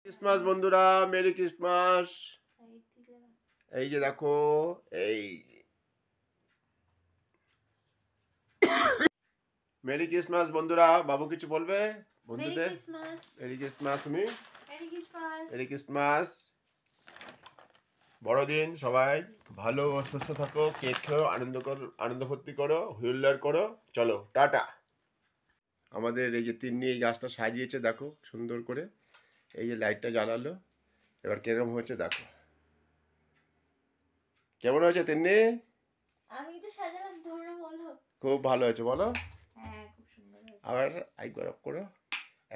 Christmas বন্ধুরা, merry Christmas. এই যে দেখো, এই মেরি ক্রিসমাস বন্ধুরা। বাবু কিছু বলবে বন্ধুদের? Merry Christmas. তুমি মেরি ক্রিসমাস। বড়দিন, সবাই ভালো ও সুস্থ থাকো, কেক খেও, আনন্দ ফুর্তি করো, হুইলার করো। চলো টাটা। আমাদের এই যে তিন্নি এই গাছটা সাজিয়েছে দেখো সুন্দর করে। এই যে লাইটটা জ্বালালো, এবার কেরম হয়েছে দেখো। কেমন হয়েছে তিন্নি? আমি তো সাজালাম, তোমরা বলো। খুব ভালো হয়েছে, বলো। হ্যাঁ, খুব সুন্দর হয়েছে। আবার একবার অফ করো।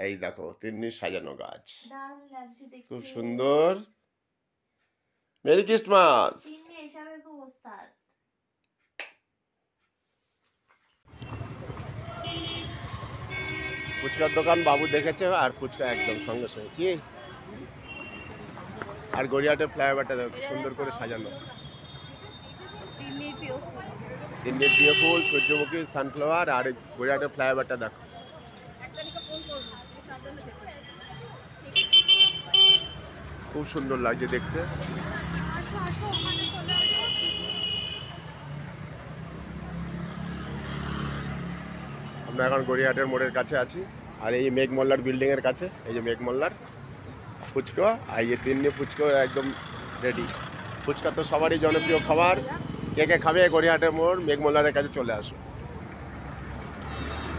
এই দেখো তিন্নি সাজানো গাছ, দারুণ লাগছে দেখতে। খুব সুন্দর। Merry Christmas. তিন্নি এসবে খুব ওস্তাদ। ফুচকার দোকান বাবু দেখেছে, আর ফুচকা একদম সঙ্গে সঙ্গে কি। আর গড়িয়াহাটের ফ্লাইওভারটা দেখো কি সুন্দর করে সাজানো। তিন্নির প্রিয় ফুল সূর্যমুখী, সানফ্লাওয়ার, আর এই গড়িয়াহাটের ফ্লাইওভারটা দেখো। খুব সুন্দর লাগছে দেখতে। আমরা এখন গড়িয়াহাটের মোড়ের কাছে আছি, আর এই মেঘমল্লার বিল্ডিং এর কাছে। এই যে মেঘমল্লার ফুচকা, আর এই তিন্নি ফুচকা একদম রেডি। ফুচকা তো সবারই জনপ্রিয় খাবার। কে কে খাবে গড়িয়াহাটের মোড় মেঘমল্লারের কাছে চলে আসো।